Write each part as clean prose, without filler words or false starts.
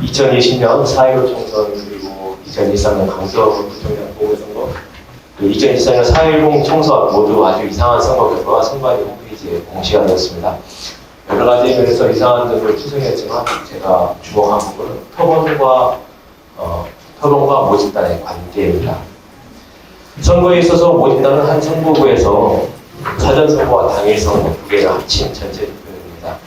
2020년 4.15 총선 그리고 2023년 강서구 부총장 보궐선거 그리고 2024년 4.10 총선 모두 아주 이상한 선거 결과가 선관위 홈페이지에 공시가 되었습니다. 여러 가지 면에서 이상한 점을 추정했지만 제가 주목한 부분은 표본과 모집단의 관계입니다. 선거에 있어서 모집단은 한 선거구에서 사전선거와 당일선거 두 개를 합친 전체 투표입니다.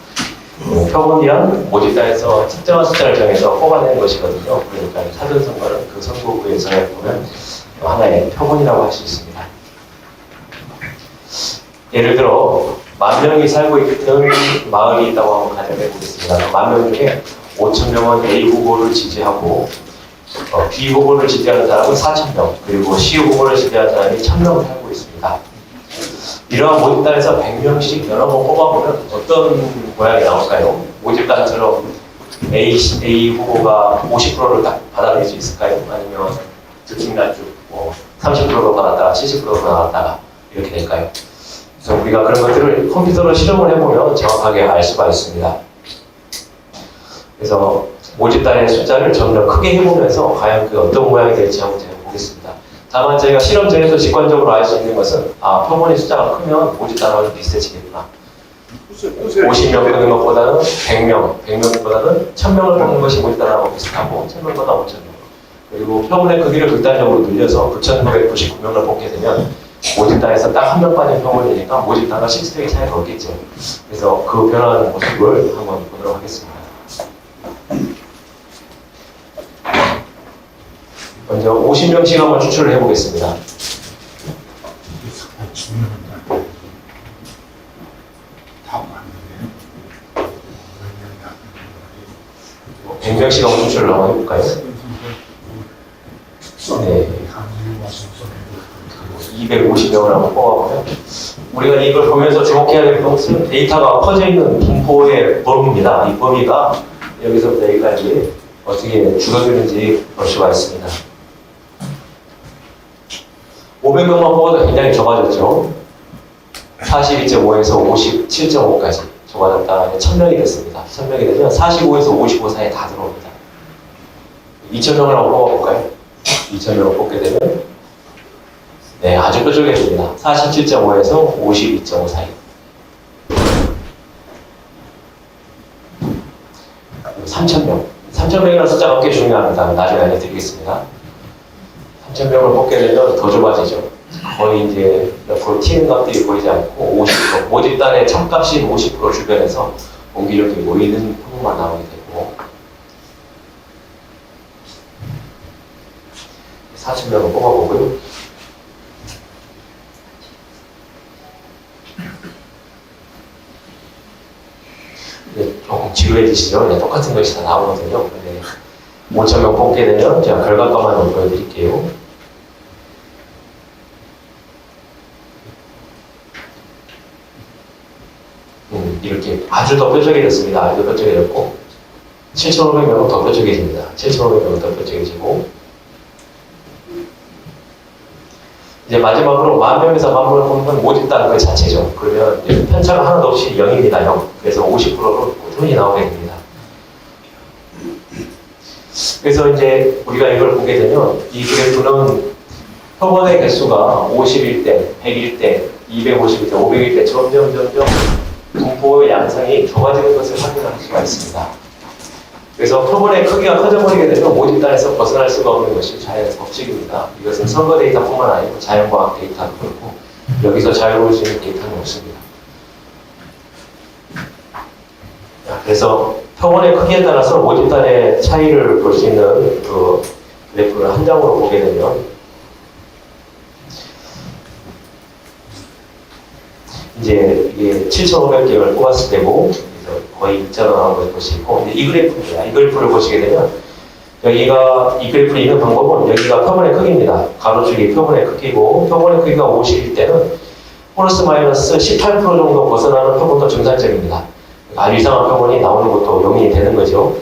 표본이란 모집단에서 특정한 숫자를 정해서 뽑아내는 것이거든요. 그러니까 사전선거는 그 선거구에서의 보면 하나의 표본이라고 할 수 있습니다. 예를 들어 10,000명이 살고 있는 마을이 있다고 한번 가정해 보겠습니다. 10,000명 중에 5,000명은 A 후보를 지지하고 B 후보를 지지하는 사람은 4,000명, 그리고 C 후보를 지지하는 사람이 1,000명 살고 있습니다. 이러한 모집단에서 100명씩 여러 번 뽑아보면 어떤 모양이 나올까요? 모집단처럼 A 후보가 50%를 딱 받아낼 수 있을까요? 아니면 들쭉날쭉 30%로 받았다가 70%로 받았다가 이렇게 될까요? 그래서 우리가 그런 것들을 컴퓨터로 실험을 해보면 정확하게 알 수가 있습니다. 그래서 모집단의 숫자를 점점 크게 해보면서 과연 그 어떤 모양이 될지 한번 제가 보겠습니다. 다만 저희가 실험전에서 직관적으로 알 수 있는 것은 표본의 숫자가 크면 모집단하고 비슷해지겠구나. 50명 뽑는 것보다는 100명, 100명보다는 1,000명을 뽑는 것이 모집단하고 비슷하고 1,000명보다 5,000명. 그리고 표본의 크기를 극단적으로 늘려서 9,999명을 뽑게 되면 모집단에서 딱 한 명 빠진 표본이니까 모집단과 실수의 차이가 없겠죠. 그래서 그 변화하는 모습을 한번 보도록 하겠습니다. 먼저 50명씩 한번 추출을 해보겠습니다. 100명씩 한번 추출을 한번 해볼까요? 네. 250명을 한번 뽑아보면 우리가 이걸 보면서 주목해야 될 것은 데이터가 퍼져 있는 분포의 범위입니다. 이 범위가 여기서부터 여기까지 어떻게 줄어드는지 볼 수가 있습니다. 500명만 뽑아도 굉장히 적어졌죠. 42.5에서 57.5까지 적어졌다가 1,000명이 됐습니다. 1,000명이 되면 45에서 55 사이에 다 들어옵니다. 2,000명을 한번 뽑아볼까요? 2,000명을 뽑게 되면 네, 아주 뾰족해집니다. 47.5에서 52.5 사이. 3,000명. 3,000명이라는 숫자가 꽤 중요합니다. 나중에 알려드리겠습니다. 3,000명을 뽑게 되면 더 좁아지죠. 거의 이제 옆으로 튀는 값들이 보이지 않고 50%, 모집단의 첫값인 50% 주변에서 공기력이 모이는 부분만 나오게 되고 4,000명을 뽑아보고요. 조금 지루해지시죠? 네, 똑같은 것이 다 나오거든요. 근데 5,000명 뽑게 되면 제가 결과값만 좀 보여드릴게요. 이렇게 아주 더 뾰족해졌습니다. 아주 더 뾰족해졌고 7,500명은 더 뾰족해집니다. 7,500명은 더 뾰족해지고 이제 마지막으로 10,000명에서 10,000명을 뽑는 건 모집단 그 자체죠. 그러면 이제 편차가 하나도 없이 0입니다. 0. 그래서 50%로 꾸준히 나오게 됩니다. 그래서 이제 우리가 이걸 보게 되면 이 그래프는 표본의 개수가 51대, 101대, 251대, 501대 점점 분포의 양상이 좁아지는 것을 확인할 수가 있습니다. 그래서 표본의 크기가 커져버리게 되면 모집단에서 벗어날 수가 없는 것이 자연의 법칙입니다. 이것은 선거 데이터뿐만 아니고 자연과학 데이터도 그렇고 여기서 자유로울 수 있는 데이터는 없습니다. 그래서 표본의 크기에 따라서 모집단의 차이를 볼 수 있는 그 그래프를 한 장으로 보게 되면 이제 이게 7,500개를 뽑았을 때고 거의 일자로 나온 걸 볼 수 있고 이 그래프입니다. 이 그래프를 보시게 되면 여기가 이 그래프를 읽는 방법은 여기가 표본의 크기입니다. 가로줄이 표본의 크기고 표본의 크기가 50일 때는 플러스 마이너스 18% 정도 벗어나는 표본도 정상적입니다. 아주 이상한 표본이 나오는 것도 용인이 되는 거죠.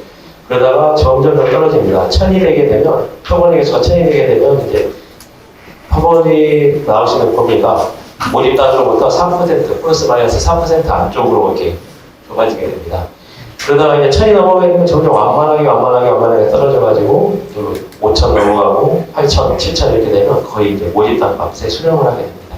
그러다가 점점 더 떨어집니다. 1,000이 되게 되면 표본의 개수가 1,000이 되게 되면 이제 표본이 나오시는 범위가 모집단으로부터 3% 플러스 마이너스 3% 안쪽으로 이렇게 좁아지게 됩니다. 그러다가 이제 1000이 넘어가면 점점 완만하게 떨어져가지고 5000 넘어가고 8000, 7000 이렇게 되면 거의 이제 모집단 값에 수렴을 하게 됩니다.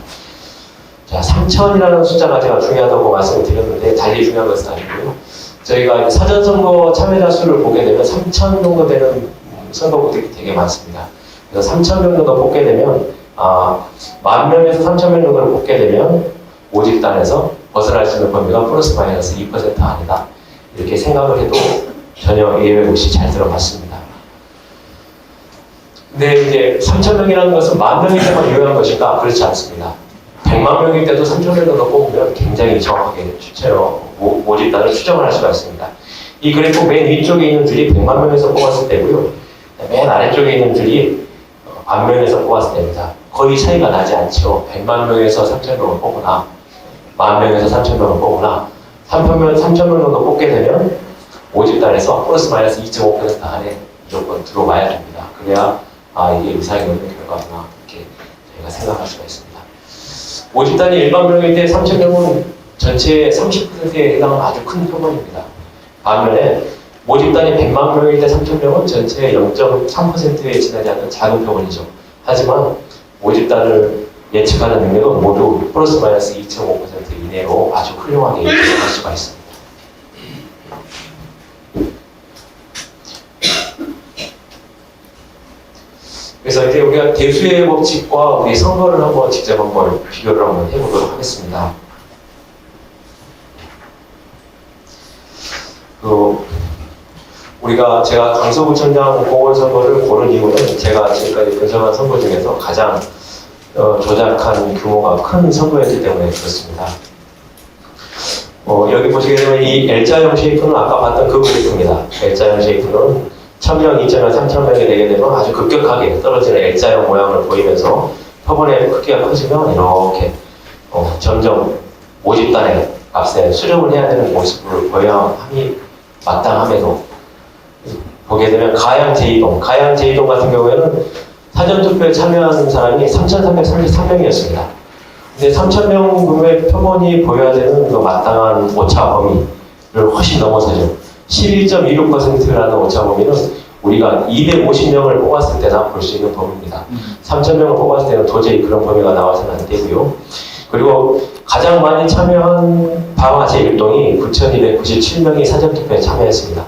자, 3000이라는 숫자가 제가 중요하다고 말씀을 드렸는데 달리 중요한 것은 아니고요. 저희가 사전선거 참여자 수를 보게 되면 3000 정도 되는 선거구들이 되게 많습니다. 그래서 3000명 정도 뽑게 되면 10,000명에서 3,000명 정도를 뽑게 되면 모집단에서 벗어날 수 있는 범위가 플러스 마이너스 2% 아니다. 이렇게 생각을 해도 전혀 예외 없이 잘 들어갔습니다. 근데 이제 3,000명이라는 것은 10,000명일 때만 유효한 것인가? 그렇지 않습니다. 100만 명일 때도 3,000명 정도 뽑으면 굉장히 정확하게 모집단을 추정을 할 수가 있습니다. 이 그래프 맨 위쪽에 있는 줄이 100만 명에서 뽑았을 때고요. 맨 아래쪽에 있는 줄이 10,000명에서 뽑았을 때입니다. 거의 차이가 나지 않죠. 100만 명에서 3,000명을 뽑거나 10,000명에서 3,000명을 뽑거나 3,000명 정도 뽑게 되면 모집단에서 플러스 마이너스 2.5% 안에 무조건 들어와야 됩니다. 그래야 이게 의사에 없는 결과구나 이렇게 저희가 생각할 수가 있습니다. 모집단이 일반 명일 때 3,000명은 전체의 30%에 해당하는 아주 큰 표본입니다. 반면에 모집단이 100만 명일 때 3,000명은 전체의 0.3%에 지나지 않는 작은 표본이죠. 하지만 모집단을 예측하는 능력은 모두 플러스 마이너스 2.5% 이내로 아주 훌륭하게 예측할 수가 있습니다. 그래서 이제 우리가 대수의 법칙과 우리 선거를 직접 비교를 해보도록 하겠습니다. 제가 강서구청장 보궐선거를 고른 이유는 제가 지금까지 분석한 선거 중에서 가장 조작한 규모가 큰 선거였기 때문에 그렇습니다. 여기 보시게 되면 이 L자형 쉐이프는 아까 봤던 그 그래프입니다. L자형 쉐이프는 1,000명, 2,000명, 3,000명이 되게 되면 아주 급격하게 떨어지는 L자형 모양을 보이면서 표본의 크기가 커지면 이렇게 점점 모집단의 값에 수렴을 해야 되는 모습을 보여야 함이 마땅함에도 보게 되면 가양 제2동 같은 경우에는 사전투표에 참여하는 사람이 3,333명이었습니다. 근데 3,000명의 표본이 보여야 되는 그 마땅한 오차 범위를 훨씬 넘어서죠. 11.26%라는 오차 범위는 우리가 250명을 뽑았을 때나 볼 수 있는 범위입니다. 3,000명을 뽑았을 때는 도저히 그런 범위가 나와서는 안 되고요. 그리고 가장 많이 참여한 방화 제1동이 9,297명이 사전투표에 참여했습니다.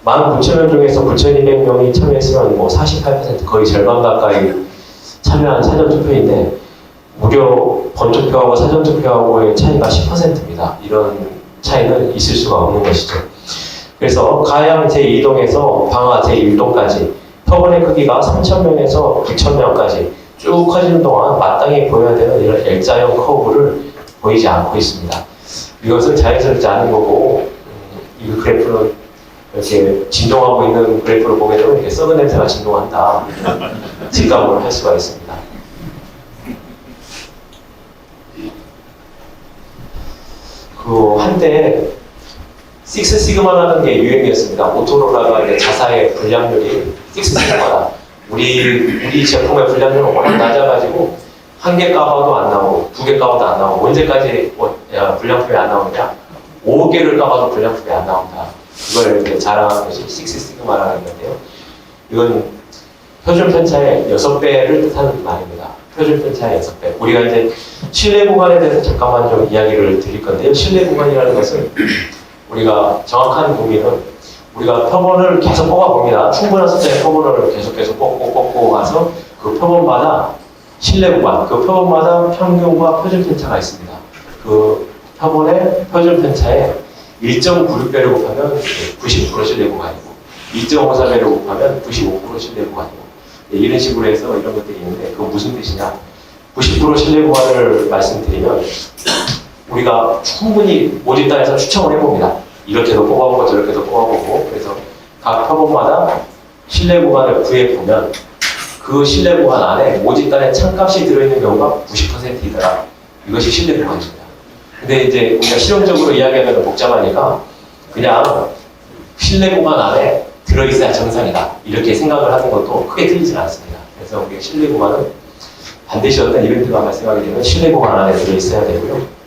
19,000명 중에서 9,200명이 참여했으면 48% 거의 절반 가까이 참여한 사전투표인데 무려 본투표하고 사전투표하고의 차이가 10%입니다. 이런 차이는 있을 수가 없는 것이죠. 그래서 가양 제2동에서 방화 제1동까지 표본의 크기가 3,000명에서 9,000명까지 쭉 커지는 동안 마땅히 보여야 되는 이런 L자형 커브를 보이지 않고 있습니다. 이것은 자연스럽지 않은 거고 이 그래프는 이렇게 진동하고 있는 그래프를 보게 되면 이렇게 썩은 냄새가 진동한다 직감을 할 수가 있습니다. 한때 식스 시그마라는 게 유행이었습니다. 모토로라가 이제 자사의 불량률이 식스 시그마다 우리 제품의 불량률은 워낙 낮아가지고 한 개 까봐도 안 나오고 두 개 까봐도 안 나오고 언제까지 불량품이 안 나오느냐 5개를 까봐도 불량품이 안 나온다. 이걸 이제 자랑하는 것이 식스 시그마라는 건데요. 이건 표준 편차의 6배를 뜻하는 말입니다. 표준 편차의 6배. 우리가 이제 신뢰 구간에 대해서 잠깐만 좀 이야기를 드릴 건데요. 신뢰 구간이라는 것은 우리가 정확한 의미는 우리가 표본을 계속 뽑아봅니다. 충분한 숫자의 표본을 계속해서 뽑고 가서 그 표본마다 신뢰 구간, 그 표본마다 평균과 표준 편차가 있습니다. 그 표본의 표준 편차에 1.96배를 곱하면 90% 신뢰 구간이고 2.54배를 곱하면 95% 신뢰 구간이고 이런 식으로 해서 이런 것들이 있는데 그건 무슨 뜻이냐 90% 신뢰 구간을 말씀드리면 우리가 충분히 모집단에서 추첨을 해봅니다. 이렇게도 뽑아보고 저렇게도 뽑아보고 그래서 각 표본마다 신뢰 구간을 구해보면 그 신뢰 구간 안에 모집단의 참값이 들어있는 경우가 90%이더라. 이것이 신뢰 구간입니다. 근데 이제 우리가 실용적으로 이야기하면 복잡하니까 그냥 신뢰 구간 안에 들어있어야 정상이다. 이렇게 생각을 하는 것도 크게 틀리진 않습니다. 그래서 우리가 신뢰 구간은 반드시 어떤 이벤트가 발생하게 되면 신뢰 구간 안에 들어있어야 되고요.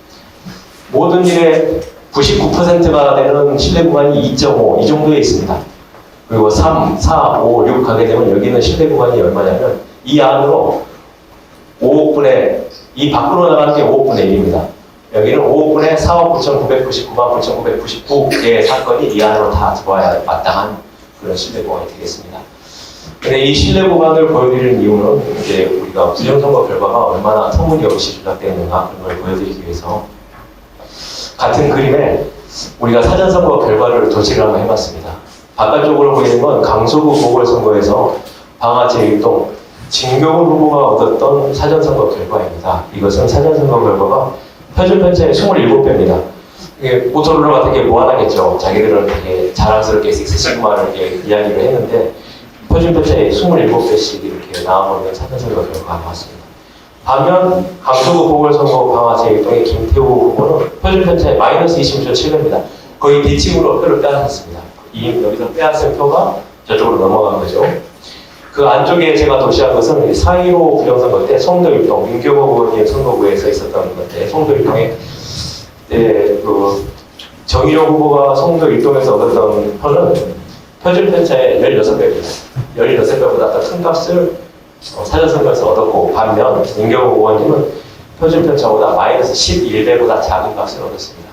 모든 일에 99%가 되는 신뢰 구간이 2.5 이 정도에 있습니다. 그리고 3, 4, 5, 6 가게 되면 여기는 신뢰 구간이 얼마냐면 이 안으로 5억분의 이 밖으로 나가는 게 5억분의 1입니다. 여기는 5억분의 4억 9,999만 9,999개의 사건이 이 안으로 다 들어와야 마땅한 그런 신뢰 구간이 되겠습니다. 근데 이 신뢰 구간을 보여드리는 이유는 이제 우리가 부정선거 결과가 얼마나 터무니없이 조작되어 있는가 그런 걸 보여드리기 위해서 같은 그림에 우리가 사전선거 결과를 도치를 한번 해봤습니다. 바깥쪽으로 보이는 건 강서구 보궐선거에서 방화 제1동 진경훈 후보가 얻었던 사전선거 결과입니다. 이것은 사전선거 결과가 표준편차의 27배입니다. 이게 모토로라가 되게 무한하겠죠. 자기들은 되게 자랑스럽게 식스 시그마를 이렇게 이야기를 했는데 표준편차의 27배씩 이렇게 나와버리는 사전선거 결과가 나왔습니다. 반면 강서구 보궐선거 방화 제1동의 김태우 후보는 표준편차의 마이너스 26.7배입니다. 거의 대칭으로 표를 빼앗았습니다. 여기서 빼앗은 표가 저쪽으로 넘어간 거죠. 그 안쪽에 제가 도시한 것은 4.15 부정선거 때 송도일동, 윤경호 의원님 선거구에서 있었던 건데 송도일동에 그 정의용 후보가 송도일동에서 얻었던 표는 표준편차의 16배입니다. 16배보다 더 큰 값을 사전선거에서 얻었고 반면 윤경호 의원님은 표준편차보다 마이너스 11배보다 작은 값을 얻었습니다.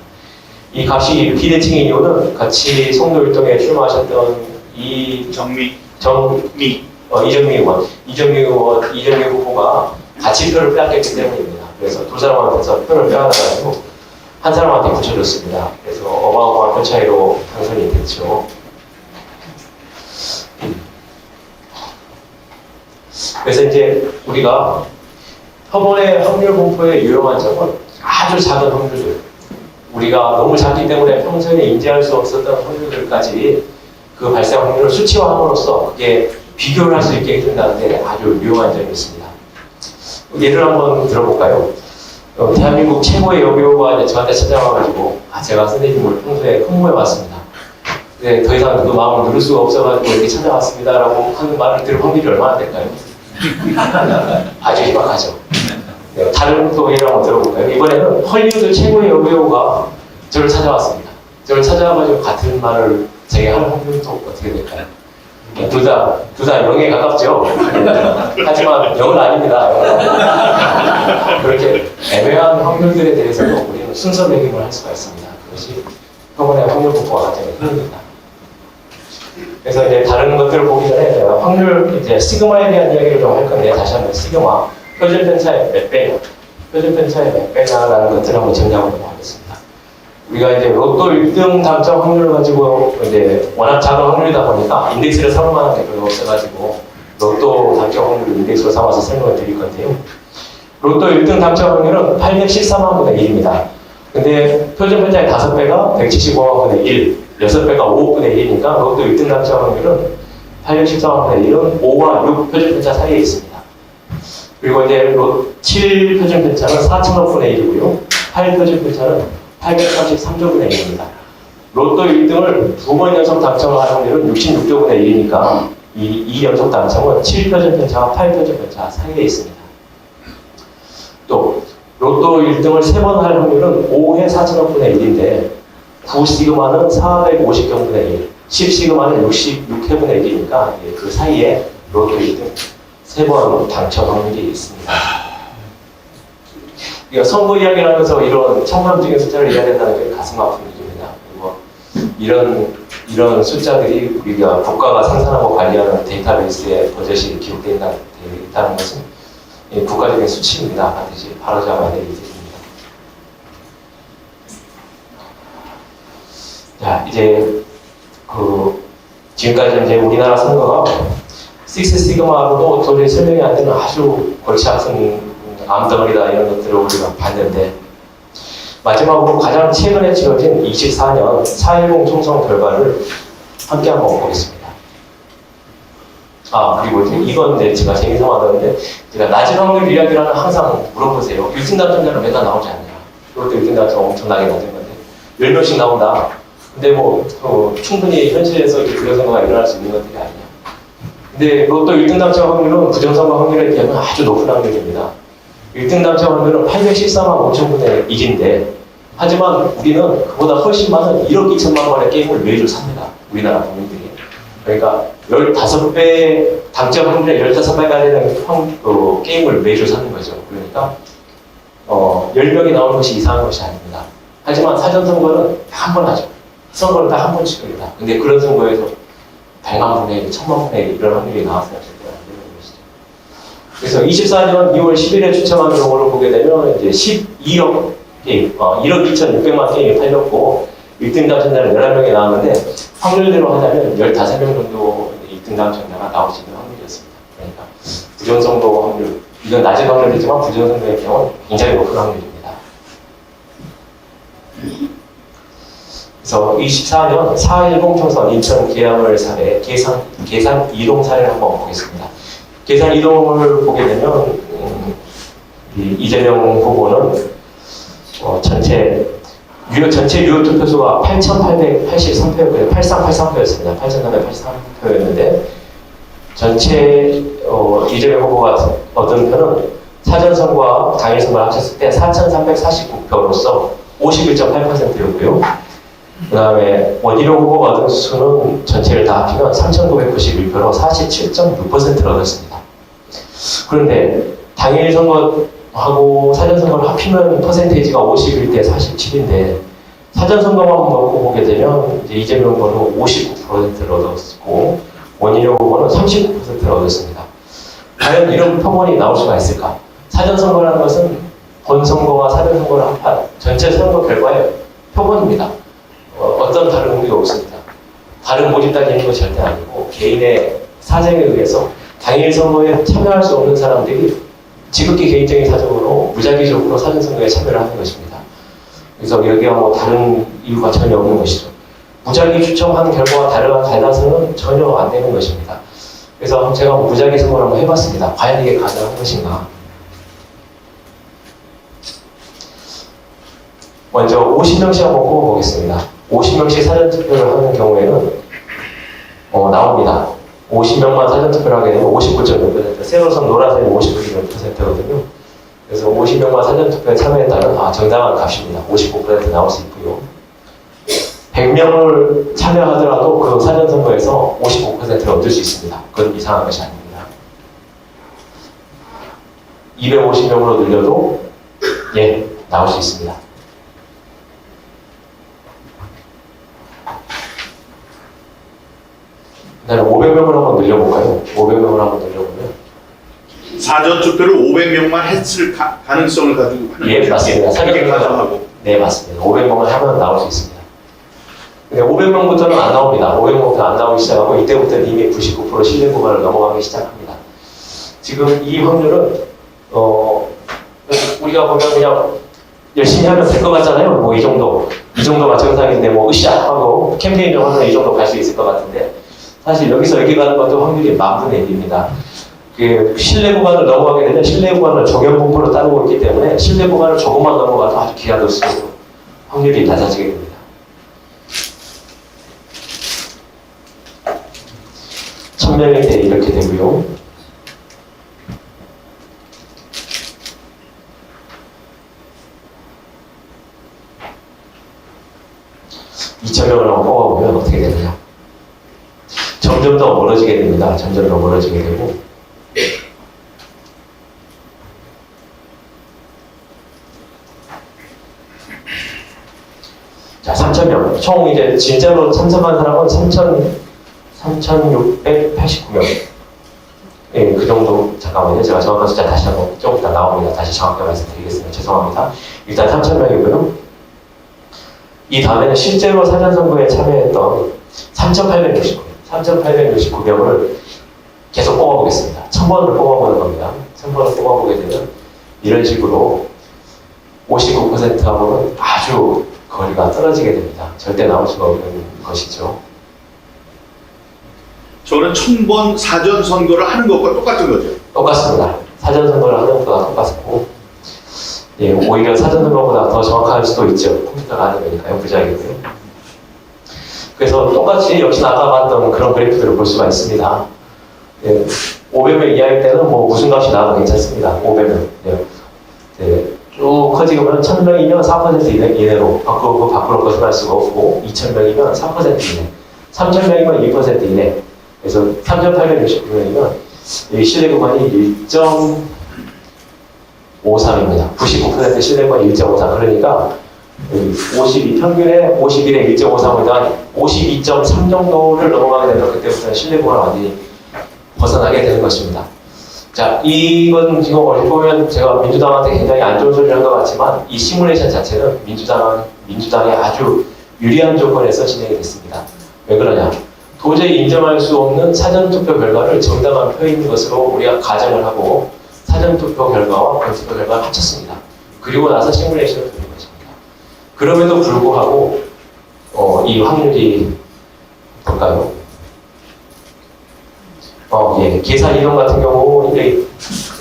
이 값이 비대칭인 이유는 같이 송도일동에 출마하셨던 이정미 후보가 같이 표를 빼앗겼기 때문입니다. 그래서 두 사람한테서 표를 빼앗아가지고 한 사람한테 붙여줬습니다. 그래서 어마어마한 표 차이로 당선이 됐죠. 그래서 이제 우리가 표본의 확률 분포의 유용한 점은 아주 작은 확률들, 우리가 너무 작기 때문에 평소에 인지할 수 없었던 확률들까지 그 발생 확률을 수치화함으로써 그게 비교를 할 수 있게 해준다는데 아주 유용한 점이 있습니다. 예를 한번 들어볼까요? 대한민국 최고의 여배우가 저한테 찾아와가지고 제가 선생님을 평소에 흠모해왔습니다. 근데 더 이상 그 마음을 누를 수가 없어가지고 이렇게 찾아왔습니다라고 하는 말을 들을 확률이 얼마나 될까요? 아주 희박하죠. 다른 또 예를 한번 들어볼까요? 이번에는 헐리우드 최고의 여배우가 저를 찾아왔습니다. 저를 찾아와가지고 같은 말을 제게 할 확률은 또 어떻게 될까요? 둘 다 0에 가깝죠? 하지만 0은 아닙니다. 그렇게 애매한 확률들에 대해서도 우리는 순서 매김을 할 수가 있습니다. 그것이 표본의 확률 분포와 같은 흐름입니다. 그래서 이제 다른 것들을 보기 전에 제가 확률, 이제 시그마에 대한 이야기를 좀 할 건데 다시 한번 시그마, 표준편차의 몇 배냐, 표준편차의 몇 배냐라는 것들을 한번 정리하도록 하겠습니다. 우리가 이제 로또 1등 당첨 확률을 가지고 이제 워낙 작은 확률이다 보니까 인덱스를 삼을 만한 게 별로 없어가지고 로또 당첨 확률을 인덱스로 삼아서 설명을 드릴 건데요. 로또 1등 당첨 확률은 814만 분의 1입니다. 근데 표준편차의 5배가 175만 분의 1, 6배가 5억 분의 1이니까 로또 1등 당첨 확률은 814만 분의 1은 5와 6 표준편차 사이에 있습니다. 그리고 이제 7 표준편차는 4천억 분의 1이고요. 8 표준편차는 833조 분의 1입니다. 로또 1등을 2번 연속 당첨할 확률은 66조 분의 1이니까 이 연속 당첨은 7 표준편차와 8 표준편차 사이에 있습니다. 또 로또 1등을 3번 할 확률은 5의 4천억 분의 1인데 9 시그마는 450경 분의 1, 10 시그마는 66회분의 1이니까 그 사이에 로또 1등 3번 당첨 확률이 있습니다. 우리가 선거 이야기를 하면서 이런 청산적인 숫자를 이야기한다는 게 가슴 아픈 일입니다. 그리고 이런 숫자들이 우리가 국가가 생산하고 관리하는 데이터베이스에 버젓이 기록되어 있다는 것은 국가적인 수치입니다. 반드시 바로잡아야 될 일입니다. 자, 이제 지금까지 이제 우리나라 선거가 식스 시그마로도 도저히 설명이 안 되는 아주 골치 아픈 암덩어리다 이런 것들을 우리가 봤는데 마지막으로 가장 최근에 치러진 24년 4.10 총선 결과를 함께 한번 보겠습니다. 그리고 이건 제가 재미삼아 하는데 제가 낮은 확률 이야기를 항상 물어보세요. 1등 당첨자는 맨날 나오지 않냐. 그것도 1등 당첨 엄청나게 낮은 건데 10명씩 나온다. 근데 충분히 현실에서 이렇게 부정선거가 일어날 수 있는 것들이 아니냐. 근데 로또 1등 당첨 확률은 부정선거 확률에 비하면 아주 높은 확률입니다. 1등 당첨 확률은 814만 5천 분의 1인데 하지만 우리는 그보다 훨씬 많은 1억 2천만 원의 게임을 매주 삽니다. 우리나라 국민들이. 그러니까 15배, 당첨 확률의 15배가 되는 게임을 매주 사는 거죠. 그러니까 10명이 나오는 것이 이상한 것이 아닙니다. 하지만 사전선거는 한 번 하죠. 선거를 딱 한 번씩 합니다. 근데 그런 선거에서 100만 분의 1, 1000만 분의 1 이런 확률이 나왔어요. 그래서 24년 2월 10일에 추첨한 경우를 보게 되면 이제 12억 게임, 1억 2,600만 게임이 팔렸고 1등 당첨자는 11명이 나왔는데 확률대로 하자면 15명 정도 1등 당첨자가 나올 수 있는 확률이었습니다. 그러니까 부정선거 확률, 이건 낮은 확률이지만 부정선거의 경우는 굉장히 높은 확률입니다. 그래서 24년 4.10 총선 인천 계양을 사례 계산 이동 사례를 한번 보겠습니다. 계산 이동을 보게 되면 이재명 후보는 전체 유효 투표수가 8,883표였고요. 8383표였습니다. 8,383표였는데 전체 이재명 후보가 얻은 표는 사전선거와 당일선거를 합쳤을 때 4,349표로서 51.8%였고요. 그 다음에 원희룡 후보가 얻은 수는 전체를 다 합치면 3,991표로 47.6%를 얻었습니다. 그런데 당일 선거하고 사전 선거를 합치면 퍼센테이지가 51대 47인데 사전 선거만 놓고 보게 되면 이제 이재명 후보는 59%를 얻었고 원희룡 후보는 39%를 얻었습니다. 과연 이런 표본이 나올 수가 있을까? 사전 선거라는 것은 본 선거와 사전 선거를 합한 전체 선거 결과의 표본입니다. 어떤 다른 의미가 없습니다. 다른 모집 따지는 건 절대 아니고 개인의 사정에 의해서 당일 선거에 참여할 수 없는 사람들이 지극히 개인적인 사정으로 무작위적으로 사전 선거에 참여를 하는 것입니다. 그래서 여기가 뭐 다른 이유가 전혀 없는 것이죠. 무작위 추첨한 결과와 달라서는 전혀 안 되는 것입니다. 그래서 제가 무작위 선거를 한번 해봤습니다. 과연 이게 가능한 것인가? 먼저 50명씩 한번 뽑아보겠습니다. 50명씩 사전투표를 하는 경우에는 나옵니다. 50명만 사전투표를 하게 되면 59.6%, 세로선 노란색이 59.6%거든요. 그래서 50명만 사전투표에 참여했다면 정당한 값입니다. 59% 나올 수 있고요. 100명을 참여하더라도 그 사전선거에서 55%를 얻을 수 있습니다. 그건 이상한 것이 아닙니다. 250명으로 늘려도 나올 수 있습니다. 그다음에 500명을 한번 늘려볼까요? 500명을 한번 늘려보면 사전투표를 500명만 했을 가능성을 가지고 하는 맞습니다. 사전 가정하고 네, 맞습니다. 500명을 하면 나올 수 있습니다. 근데 500명부터는 안 나옵니다. 500명부터 안 나오기 시작하고 이때부터는 이미 99% 신뢰 구간을 넘어가기 시작합니다. 지금 이 확률은 우리가 보면 그냥 열심히 하면 될 것 같잖아요. 뭐 이 정도가 정상인데 뭐 으쌰 하고 캠페인 좀 하면 이 정도 갈 수 있을 것 같은데 사실 여기서 여기 가는 것도 확률이 10,000분의 1입니다. 그 신뢰 구간을 넘어가게 되면 신뢰 구간을 적용 분포로 따르고 있기 때문에 신뢰 구간을 조금만 넘어가도 아주 기하도수록 확률이 낮아지게 됩니다. 천명일 때 이렇게 되고요. (2,000명을) 한번 뽑아보면 어떻게 되느냐. 점점 더 멀어지게 됩니다. 점점 더 멀어지게 되고 자, 3,000명. 총 이제 진짜로 참석한 사람은 3,689명. 예, 그 정도. 잠깐만요. 제가 정확한 숫자 다시 한번 조금 이따 나옵니다. 다시 정확하게 말씀드리겠습니다. 죄송합니다. 일단 3,000명이고요. 이 다음에는 실제로 사전선거에 참여했던 3,869명을 계속 뽑아보겠습니다. 1,000번을 뽑아보는 겁니다. 1,000번을 뽑아보게 되면 이런 식으로 59%하고는 아주 거리가 떨어지게 됩니다. 절대 나올 수가 없는 것이죠. 저는 1,000번 사전선거를 하는 것과 똑같은 거죠? 똑같습니다. 사전선거를 하는 것보다 똑같고 오히려 사전선거보다 더 정확할 수도 있죠. 컴퓨터가 아는 거니까요. 부작이고요. 그래서 똑같이 역시 아까 봤던 그런 그래프들을 볼 수가 있습니다. 500명 이하일 때는 뭐 무슨 값이 나와도 괜찮습니다. 500명. 쭉 커지면 1000명이면 4% 이내로 밖으로 벗어날 수가 없고 2000명이면 3% 이내, 3000명이면 2% 이내. 그래서 3869명이면 이 신뢰구간이 1.53입니다. 99% 신뢰구간이 1.53. 그러니까 52 평균에 51에 1.53이다 52.3 정도를 넘어가게 되면 그때부터는 신뢰구간을 완전히 벗어나게 되는 것입니다. 자, 이건 지금 어찌 보면 제가 민주당한테 굉장히 안 좋은 소리를 한 것 같지만 이 시뮬레이션 자체는 민주당의 아주 유리한 조건에서 진행이 됐습니다. 왜 그러냐? 도저히 인정할 수 없는 사전투표 결과를 정당한 표인 것으로 우리가 가정을 하고 사전투표 결과와 본투표 결과를 합쳤습니다. 그리고 나서 시뮬레이션을 돌린 것입니다. 그럼에도 불구하고 이 확률이 볼까요? 예. 계산 이론 같은 경우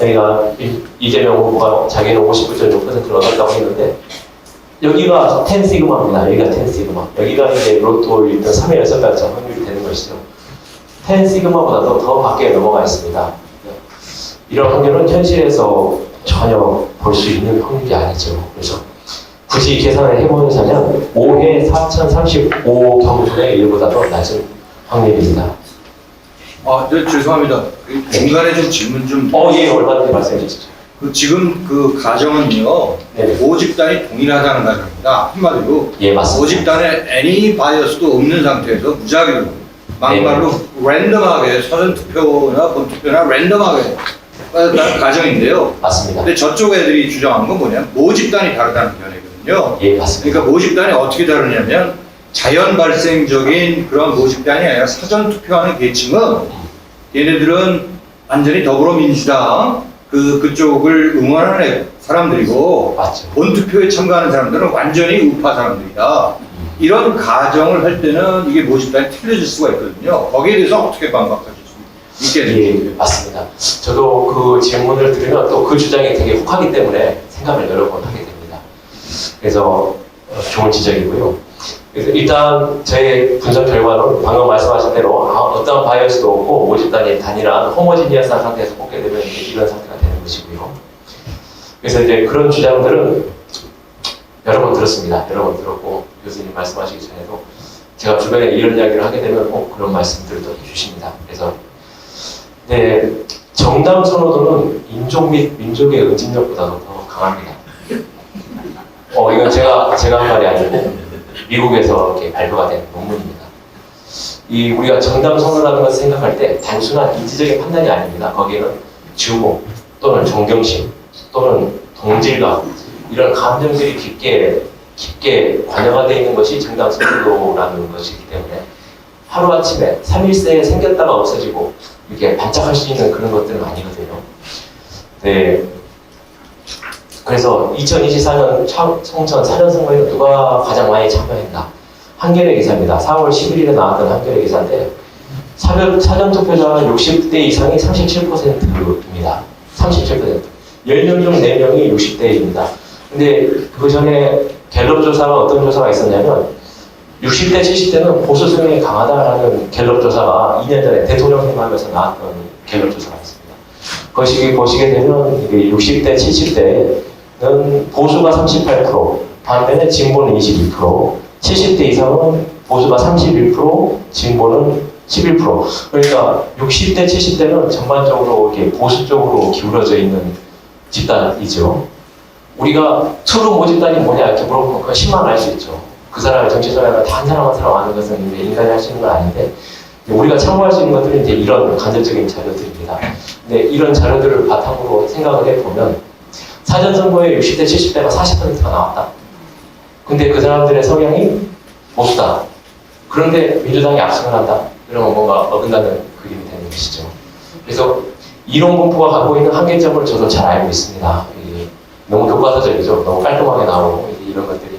여기가 이재명 후보가 자기는 59.6%를 얻었다고 했는데 여기가 10시그마입니다. 여기가 10시그마. 여기가 이제 로또 1등 3회 6발자 확률이 되는 것이죠. 10시그마보다도 더 밖에 넘어가 있습니다. 이런 확률은 현실에서 전혀 볼 수 있는 확률이 아니죠. 그래서 굳이 계산을 해보자면 5회 4035 경분의 1보다도 낮은 확률입니다. 죄송합니다. 중간에 좀 질문 좀. 예, 얼마든지 말씀해 주시죠. 지금 그 가정은요, 네. 모집단이 동일하다는 가정입니다. 한마디로 예, 맞습니다. 모집단에 애니 바이어스도 없는 상태에서 무작위로 막말로 랜덤하게 사전투표나 본투표나 랜덤하게 받았다는 가정인데요. 맞습니다. 근데 저쪽 애들이 주장한 건 뭐냐면 모집단이 다르다는 견해거든요. 예, 맞습니다. 그러니까 모집단이 어떻게 다르냐면 자연 발생적인 그런 모집단이 아니라 사전투표하는 계층은 얘네들은 완전히 더불어민주당 그쪽을 응원하는 사람들이고 맞죠. 본투표에 참가하는 사람들은 완전히 우파 사람들이다. 이런 가정을 할 때는 이게 모집단이 틀려질 수가 있거든요. 거기에 대해서 어떻게 반박하실 수 있게 됩니까? 예, 맞습니다. 저도 그 질문을 들으면 또 그 주장이 되게 혹하기 때문에 생각을 여러 번 하게 됩니다. 그래서 좋은 지적이고요. 그래서 일단 저의 분석 결과는 방금 말씀하신 대로 어떤 바이어스도 없고 모집단이 단일한 호모지니어스한 상태에서 뽑게 되면 이런 상태가 되는 것이고요. 그래서 이제 그런 주장들은 여러 번 들었습니다. 여러 번 들었고 교수님 말씀하시기 전에도 제가 주변에 이런 이야기를 하게 되면 그런 말씀들도 해주십니다. 그래서 네, 정당 선호도는 인종 및 민족의 응집력보다도 더 강합니다. 이건 제가 한 말이 아니고 미국에서 이렇게 발표가 된 논문입니다. 우리가 정당 선호라는 것을 생각할 때 단순한 이지적인 판단이 아닙니다. 거기에는 증오 또는 존경심 또는 동질감 이런 감정들이 깊게 관여가 되어 있는 것이 정당 선호도라는 것이기 때문에 하루아침에 3일새에 생겼다가 없어지고 이렇게 반짝할 수 있는 그런 것들은 아니거든요. 네. 그래서 2024년 총선 사전선거에는 누가 가장 많이 참여했나? 한겨레 기사입니다. 4월 11일에 나왔던 한겨레 기사인데 사전투표자 60대 이상이 37%입니다. 37%. 10명 중 4명이 60대입니다. 근데 그 전에 갤럽 조사가 어떤 조사가 있었냐면 60대, 70대는 보수 성향이 강하다라는 갤럽 조사가 2년 전에 대통령 선거하면서 나왔던 갤럽 조사가 있습니다. 보시게 되면 이게 60대, 70대는 보수가 38%, 반면에 진보는 22%, 70대 이상은 보수가 31%, 진보는 11%. 그러니까 60대, 70대는 전반적으로 이렇게 보수 쪽으로 기울어져 있는 집단이죠. 우리가 투루 모집단이 뭐냐 이렇게 물어보면 그건 심만 알 수 있죠. 그 사람의 정치 전략을 다 한 사람 한 사람 아는 것은 인간이 할 수 있는 건 아닌데 우리가 참고할 수 있는 것들은 이제 이런 간접적인 자료들입니다. 근데 이런 자료들을 바탕으로 생각을 해보면 사전선거에 60대, 70대가 40%가 나왔다. 근데 그 사람들의 성향이 보수다. 그런데 민주당이 압승을 한다. 이러면 뭔가 어긋나는 그림이 되는 것이죠. 그래서 이론 공포가 갖고 있는 한계점을 저도 잘 알고 있습니다. 너무 교과서적이죠. 너무 깔끔하게 나오고 이런 것들이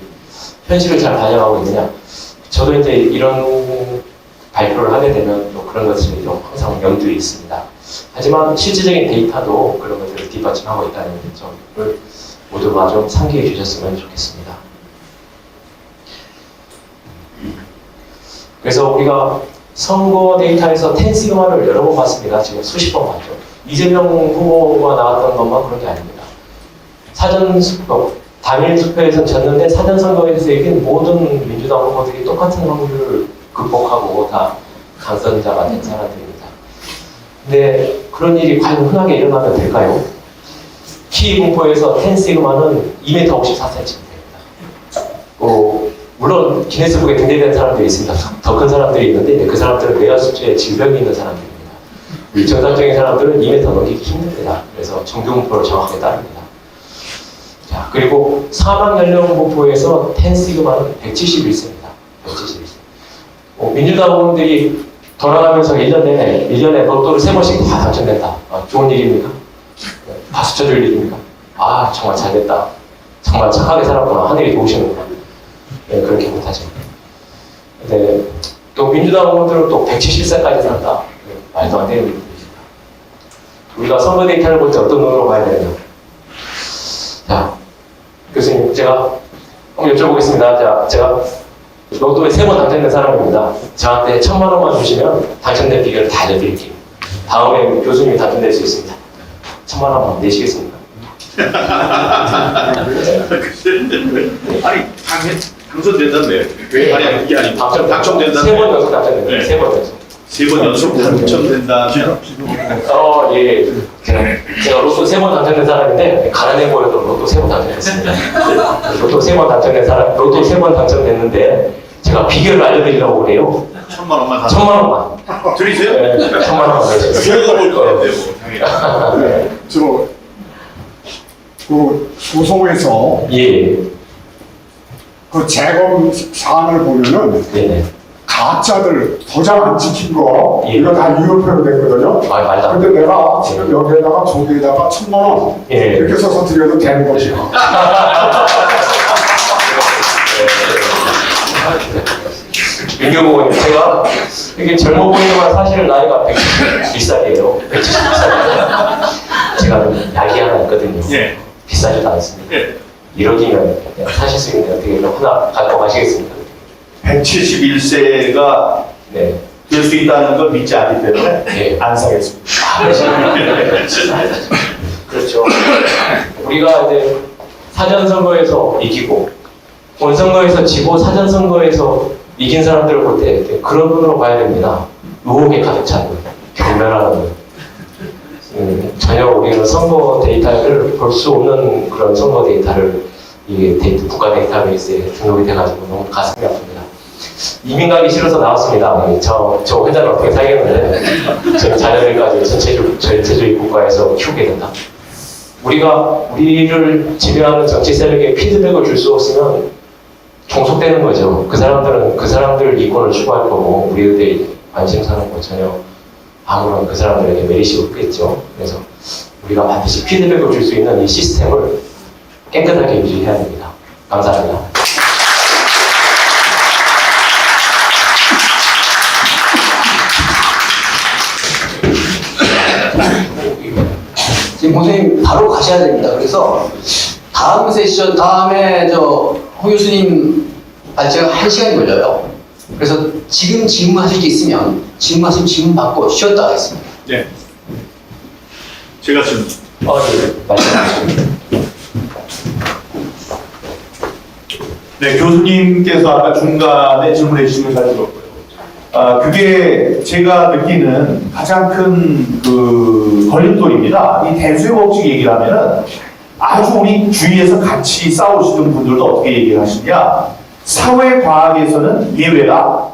현실을 잘 반영하고 있느냐. 저도 이제 이런 발표를 하게 되면 또 그런 것들이 좀 항상 염두에 있습니다. 하지만 실질적인 데이터도 그런 것들을 뒷받침하고 있다는 점을 모두가 좀 상기해 주셨으면 좋겠습니다. 그래서 우리가 선거 데이터에서 10시그마를 여러 번 봤습니다. 지금 수십 번 봤죠. 이재명 후보가 나왔던 것만 그런 게 아닙니다. 단일 투표에서 졌는데 사전선거에서 이긴 모든 민주당 후보들이 똑같은 확률을 극복하고 다 당선자가 된 사람들입니다. 근데 그런 일이 과연 흔하게 일어나면 될까요? 키 분포에서 10시그마는 2m 54cm 됩니다. 물론 기네스북에 등재된 사람들이 있습니다. 더 큰 사람들이 있는데 그 사람들은 뇌하수체에 질병이 있는 사람들입니다. 정상적인 사람들은 2m 넘기기 힘듭니다. 그래서 정규 분포를 정확하게 따릅니다. 자, 그리고 사망 연령 분포에서 10시그마는 171세입니다. 171세. 민주당 의원들이 돌아가면서 1년에 로또를 3번씩 다 당첨된다. 좋은 일입니까? 박수 쳐줄 일입니까? 정말 잘됐다. 정말 착하게 살았구나. 하늘이 도우시는구나. 네, 그렇게 못하죠. 네, 또 민주당 의원들은 또 170세까지 산다. 네, 말도 안 되는 일입니다. 우리가 선거 데이터를 볼 때 어떤 눈으로 봐야 되느냐. 자, 교수님, 제가 한번 여쭤보겠습니다. 자, 제가 로또에 3번 당첨된 사람입니다. 저한테 1,000만 원만 주시면 당첨된 비결을 다 알려드릴게요. 다음에 교수님이 당첨될 수 있습니다. 1,000만 원만 내시겠습니까? 아니 당선된다네. 왜? 아니 이게 아니고 당첨된다. 3번 연속 당첨된다. 네. 3번 연속. 3번 연속 당첨된다. 예. 제가 로또 3번 당첨된 사람인데, 가난해 보여도 로또 3번 당첨됐습니다. 로또 3번 당첨된 사람, 로또 3번 당첨됐는데, 제가 비결을 알려드리려고 그래요. 1,000만 원만 1,000만 원만. 드리세요? 네, 1,000만 원만 드리세요. 들어볼 것 같아요. 당연히. 네, 그 소송에서 예. 그 재검 사안을 보면은 네네. 가짜들 도장 안 찍힌 거 예. 이거 다 유효표로 됐거든요. 말도 안 돼. 근데 내가 지금 여기에다가 저기에다가 1,000만 원 예. 이렇게 써서 드려도 되는 거죠. 민경호 의원님, 제가 이게 젊어 보이지만 사실은 나이가 170살이에요. 170살이에요. 제가 약이 하나 있거든요. 예. 비싸지도 않습니다. 예. 1억이면 사실 수 있는데 어떻게 하나 갖고 가시겠습니까? 171세가 네. 될 수 있다는 걸 믿지 않기 때문에 예. 안 사겠습니다. 그렇죠. 우리가 이제 사전선거에서 이기고 본선거에서 지고 사전선거에서 이긴 사람들을 볼 때 그런 눈으로 봐야 됩니다. 의혹에 가득 찬 경멸하는 분. 전혀 우리는 선거 데이터를 볼 수 없는 그런 선거 데이터를 이게 국가 데이터베이스에 등록이 돼가지고 너무 가슴이 아픕니다. 이민 가기 싫어서 나왔습니다. 저 혼자는 어떻게 살겠는데 저는 자녀를 가지고 전체주의 국가에서 키우게 된다. 우리를 지배하는 정치 세력에 피드백을 줄 수 없으면 종속되는 거죠. 그 사람들 이권을 추구할 거고 우리들의 관심사는 뭐 전혀 아무런 그 사람들에게 메리시 없겠죠. 그래서 우리가 반드시 피드백을 줄 수 있는 이 시스템을 깨끗하게 유지해야 됩니다. 감사합니다. 지금 선생님 바로 가셔야 됩니다. 그래서 다음 세션 다음에 홍 교수님 발제가 1시간이 걸려요. 그래서 지금 질문하실 게 있으면 질문하시면 질문 받고 쉬었다 하겠습니다. 네. 제가 지금 네, 말씀하십시오. 네, 교수님께서 아까 중간에 질문해 주신 걸 잘 들었고요. 그게 제가 느끼는 가장 큰 걸림돌입니다. 이 대수의 법칙 얘기를 하면은 아주 우리 주위에서 같이 싸우시는 분들도 어떻게 얘기를 하시냐. 사회과학에서는 예외다.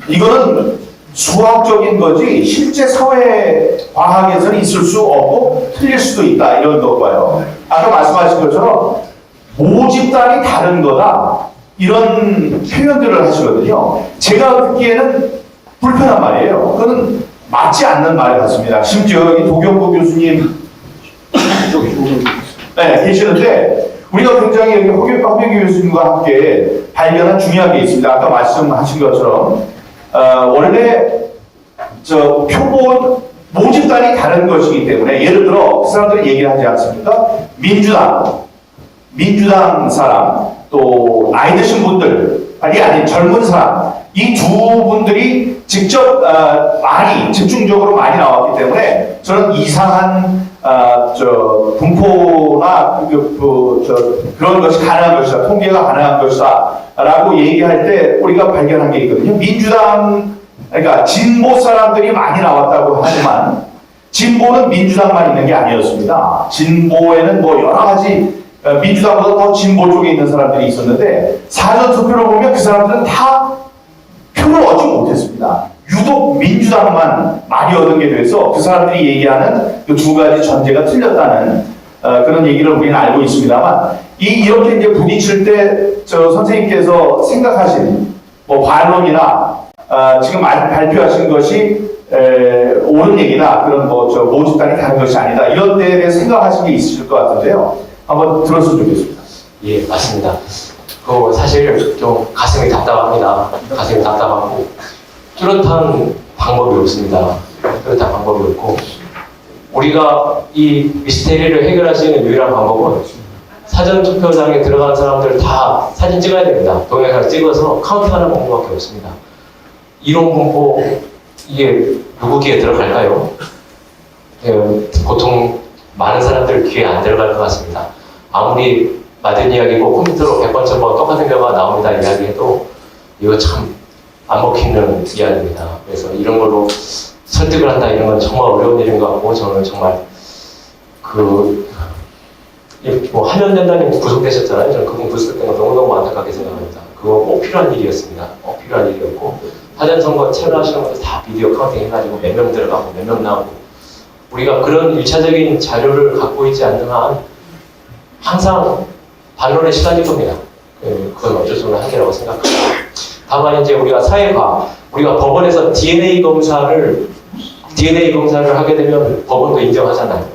이거는 수학적인 거지 실제 사회과학에서는 있을 수 없고 틀릴 수도 있다. 이런 것과요. 아까 말씀하신 것처럼 모집단이 다른 거다. 이런 표현들을 하시거든요. 제가 듣기에는 불편한 말이에요. 그건 맞지 않는 말 같습니다. 심지어 이 도경구 교수님 네, 계시는데 우리가 굉장히 여기 허경기 교수님과 함께 발견한 중요한 게 있습니다. 아까 말씀하신 것처럼 원래 표본 모집단이 다른 것이기 때문에 예를 들어 그 사람들이 얘기를 하지 않습니까? 민주당 사람 또 나이 드신 분들 아닌 젊은 사람 이 두 분들이 직접 집중적으로 많이 나왔기 때문에 저는 이상한 분포나 그런 것이 가능한 것이다, 통계가 가능한 것이다라고 얘기할 때 우리가 발견한 게 있거든요. 민주당, 그러니까 진보 사람들이 많이 나왔다고 하지만 진보는 민주당만 있는 게 아니었습니다. 진보에는 뭐 여러 가지 민주당보다 더 진보 쪽에 있는 사람들이 있었는데 사전 투표를 보면 그 사람들은 다 표를 얻지 못했습니다. 유독 민주당만 많이 얻은 게 돼서 그 사람들이 얘기하는 그 두 가지 전제가 틀렸다는 그런 얘기를 우리는 알고 있습니다만 이렇게 이제 부딪힐 때 저 선생님께서 생각하신 뭐 반론이나 지금 발표하신 것이 옳은 얘기나 그런 뭐 저 모집단이 다른 것이 아니다 이런 데에 대해 생각하신 게 있으실 것 같은데요. 한번 들었으면 좋겠습니다. 예, 맞습니다. 사실 좀 가슴이 답답합니다. 가슴이 답답하고 뚜렷한 방법이 없습니다. 뚜렷한 방법이 없고 우리가 이 미스테리를 해결할 수 있는 유일한 방법은 사전투표장에 들어간 사람들 다 사진 찍어야 됩니다. 동영상 찍어서 카운팅하는 방법밖에 없습니다. 이론 공포 이게 누구 귀에 들어갈까요? 보통 많은 사람들 귀에 안 들어갈 것 같습니다. 아무리 맞은 이야기고 컴퓨터로 100번, 1000번 똑같은 결과가 나옵니다 이야기해도 이거 참 안 먹히는 이야기입니다. 그래서 이런 걸로 설득을 한다 이런 건 정말 어려운 일인 것 같고 저는 정말 한현 denda님 구속되셨잖아요. 저는 그분 구속된 거 너무너무 안타깝게 생각합니다. 그거 꼭 필요한 일이었습니다. 꼭 필요한 일이었고 사전선거 참여하시는 분들 다 비디오 카운팅 해가지고 몇 명 들어가고 몇 명 나오고 우리가 그런 1차적인 자료를 갖고 있지 않는 한 항상 반론에 시달릴 겁니다. 그건 어쩔 수 없는 한계라고 생각합니다. 다만 이제 우리가 사회가 우리가 법원에서 DNA 검사를 하게 되면 법원도 인정하잖아요.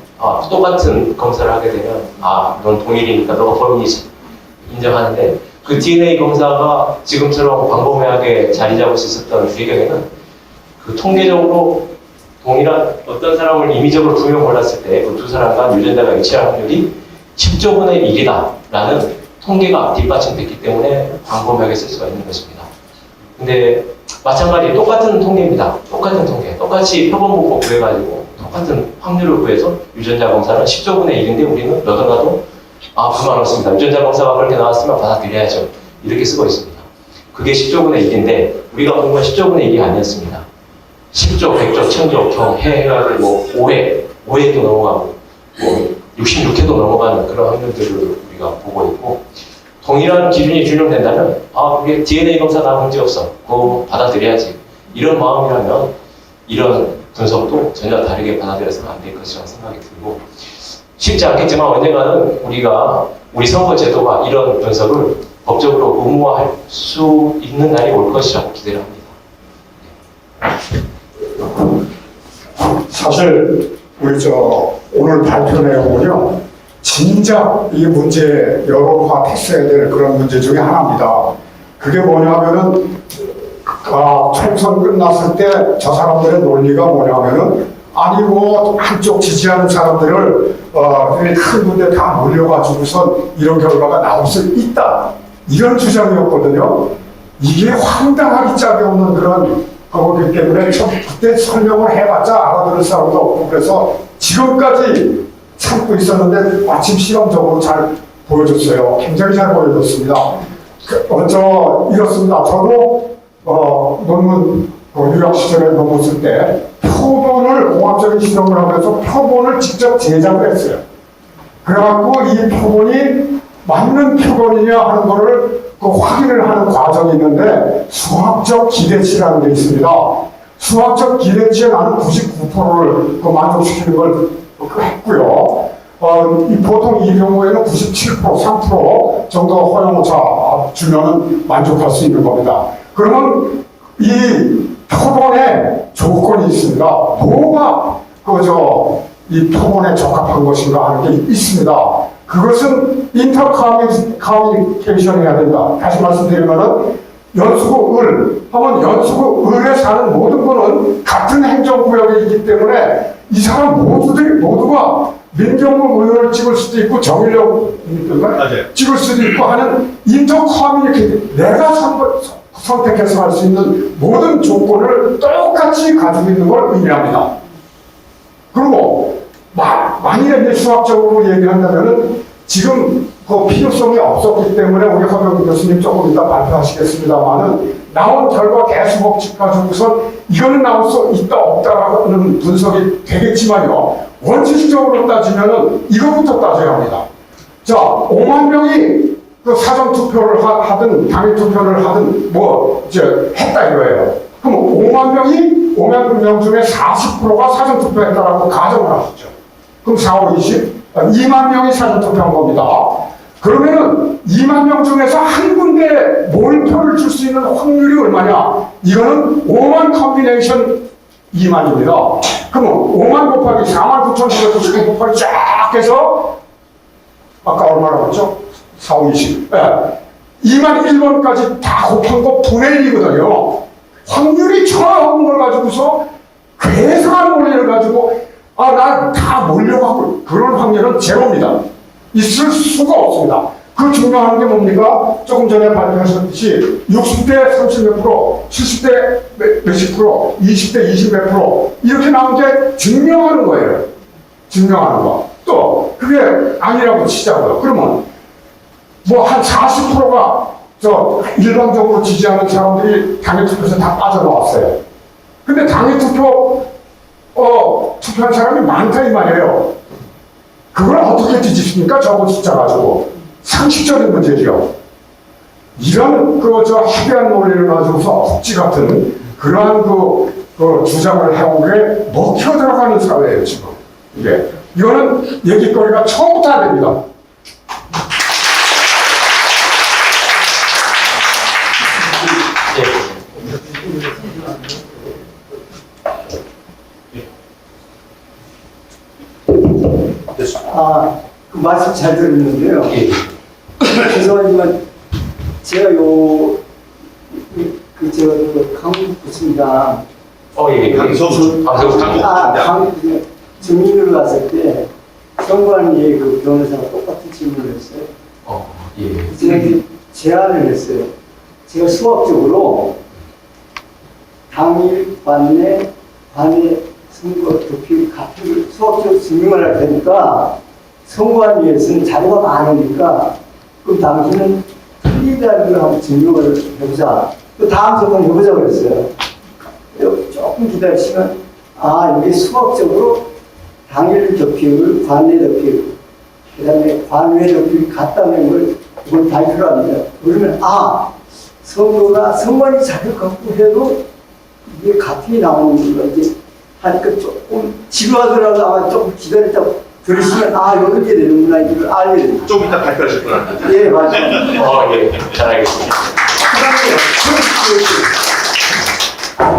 똑같은 검사를 하게 되면 넌 동일이니까 너가 범인이지 인정하는데 그 DNA 검사가 지금처럼 광범위하게 자리 잡을 수 있었던 배경에는 그 통계적으로 동일한 어떤 사람을 임의적으로 두 명 골랐을 때 그 두 사람과 유전자가 일치할 확률이 10조분의 1이다라는 통계가 뒷받침됐기 때문에 광범위하게 쓸 수가 있는 것입니다. 근데 마찬가지 똑같은 통계입니다. 똑같은 통계. 똑같이 표본분포 구해가지고 똑같은 확률을 구해서 유전자 검사는 10조분의 1인데 우리는 너덜나도 그만 없습니다. 유전자 검사가 그렇게 나왔으면 받아들여야죠. 이렇게 쓰고 있습니다. 그게 10조분의 1인데 우리가 본 건 10조분의 1이 아니었습니다. 10조, 100조, 1000조, 경 해가지고 5회도 넘어가고 66회도 넘어가는 그런 확률들을 우리가 보고 있고 동일한 기준이 준용된다면 그게 DNA 검사가 문제 없어. 그거 받아들여야지. 이런 마음이라면 이런 분석도 전혀 다르게 받아들여서는 안 될 것이라는 생각이 들고 쉽지 않겠지만 언젠가는 우리 선거 제도가 이런 분석을 법적으로 의무화할 수 있는 날이 올 것이라고 기대를 합니다. 사실 우리 오늘 발표 내용은요, 진작 이 문제 여론화됐어야 될 그런 문제 중에 하나입니다. 그게 뭐냐면은 총선 끝났을 때 저 사람들의 논리가 뭐냐면은 한쪽 지지하는 사람들을 큰 군데 다 몰려가지고선 이런 결과가 나올 수 있다, 이런 주장이었거든요. 이게 황당하기 짝이 없는 그런 거기 때문에 그때 설명을 해봤자 알아들을 사람도 없고 그래서 지금까지 참고 있었는데 마침 실험적으로 잘 보여줬어요. 굉장히 잘 보여줬습니다. 이렇습니다. 저도 논문 유학 시절에 논문 쓸 때 표본을 공학적인 실험을 하면서 표본을 직접 제작을 했어요. 그래갖고 이 표본이 맞는 표본이냐 하는 거를 확인을 하는 과정이 있는데 수학적 기대치라는 게 있습니다. 수학적 기대치에 나는 99%를 만족시키는 걸 했고요. 보통 이 경우에는 97%, 3% 정도 허용오차 주면은 만족할 수 있는 겁니다. 그러면 이 표본에 조건이 있습니다. 뭐가 이 표본에 적합한 것인가 하는 게 있습니다. 그것은 인터커뮤니케이션이 해야 된다. 다시 말씀드리면은 연수구 을 하면 연수구 을에 사는 모든 분은 같은 행정구역에 있기 때문에 이 사람 모두가 민정부 의원을 찍을 수도 있고 정일영 찍을 수도 있고 하는 인터커뮤니케이션, 내가 선택해서 할 수 있는 모든 조건을 똑같이 가지고 있는 걸 의미합니다. 그리고 만일에 이제 수학적으로 얘기한다면은 지금 그 필요성이 없었기 때문에 우리 허경 교수님 조금 이따 발표하시겠습니다만은 나온 결과 계속 법칙 가지고선 이거는 나올 수 있다 없다라는 분석이 되겠지만요. 원칙적으로 따지면은 이것부터 따져야 합니다. 자, 5만 명이 그 사전 투표를 하든 당일 투표를 하든 했다 이거예요. 그럼 5만 명 중에 40%가 사전 투표했다라고 가정을 하시죠. 그럼 4, 5, 20, 2만 명이 사전 투표한 겁니다. 그러면은 2만 명 중에서 한 군데 몰표를 줄 수 있는 확률이 얼마냐? 이거는 5만 컨비네이션 2만입니다. 그러면 5만 곱하기 4만 9,999 곱하기 쫙 해서 아까 얼마라고 했죠? 4, 5, 20. 네. 2만 1번까지 다 곱한 거 분의 1이거든요. 확률이 처음 걸 가지고서 괴상한 논리를 가지고 나 다 몰려가고 그럴 확률은 제로입니다. 있을 수가 없습니다. 그 중요한 게 뭡니까? 조금 전에 발표하셨듯이 60대 30 몇 프로, 70대 몇십 프로, 20대 20 몇 프로 이렇게 나온 게 증명하는 거예요. 증명하는 거. 또 그게 아니라고 치자고요. 그러면 뭐 한 40%가 일반적으로 지지하는 사람들이 당일 투표에서 다 빠져나왔어요. 근데 당일 투표한 사람이 많다 이 말이에요. 그걸 어떻게 뒤집습니까? 저거 숫자 가지고. 상식적인 문제죠. 이런 합의한 논리를 가지고서 억지 같은 그러한 주장을 해온 게 먹혀 들어가는 사회예요, 지금. 이거는 얘기거리가 처음부터 안 됩니다. 그 말씀 잘 들었는데요. 죄송하지만 제가 강북 부천이랑 강북 증민으로 갔을 때 정관이 그 변호사가 똑같은 질문을 했어요. 제가 이제 제안을 했어요. 제가 수학적으로 당일 관내 선거 득표 가표를 수학적으로 증명을 할 테니까 선관위에서는 자료가 많으니까 그럼 당신은 틀리다는 걸 한번 증명을 해보자. 또 다음 조건 해보자 그랬어요. 조금 기다리시면 이게 수학적으로 당일 득표율, 관내 득표율, 그 다음에 관외 득표율이 같다는 걸 그걸 발표를 합니다. 그러면 선거가 선관위 자료 갖고 해도 이게 같이 나오는 거 이제 하니까 조금 지루하더라도 아마 조금 기다렸다 들으시면 이렇게 되는구나 이걸 알게 됩니다. 좀 이따 발표하실 분 같아요. 예, 맞아요. 잘 알겠습니다.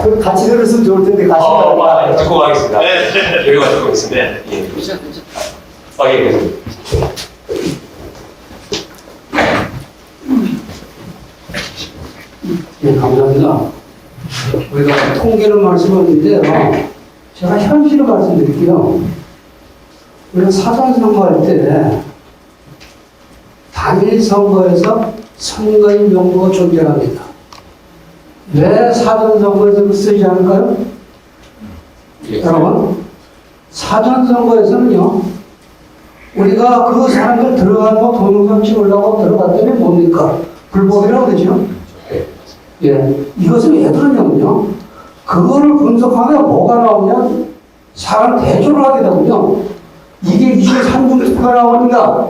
그럼 같이 들었으면 좋을 텐데 가시면 듣고 가겠습니다. 여기가 듣고 있습니다. 네, 감사합니다. 우리가 통계를 말씀하셨는데요. 제가 현실을 말씀드릴게요. 우리가 사전선거할 때 당일 선거에서 선거인 명부가 존재합니다. 왜 사전선거에서 쓰지 않을까요? 여러분, 사전선거에서는요, 우리가 그 사람들 들어가고 동영상 찍으려고 들어갔더니 뭡니까? 불법이라고 그러죠? 이것은 왜 그러냐면요, 그거를 분석하면 뭐가 나오냐면 사람 대조를 하게 되군요. 이게 23분 투표가 나옵니다.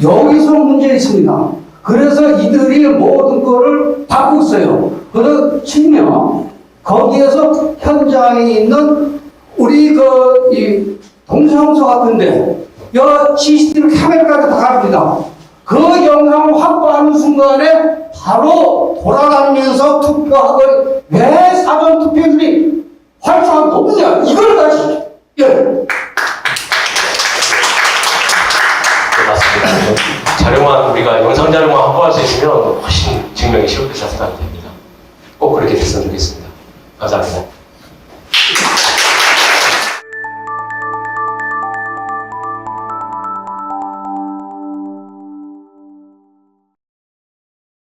여기서 문제 있습니다. 그래서 이들이 모든 거를 바꾸고 있어요. 그래서 치면 거기에서 현장에 있는 우리 이 동사무소 같은데 CCTV 카메라까지 다 갑니다. 그 영상을 확보하는 순간에 바로 돌아다니면서 투표하고 왜 사전 투표율이 활성화가 높느냐 이걸 다시 맞습니다. 자료만 우리가 영상 자료만 확보할 수 있으면 훨씬 증명이 쉬울 것이라 생각이 됩니다. 꼭 그렇게 됐으면 좋겠습니다. 감사합니다.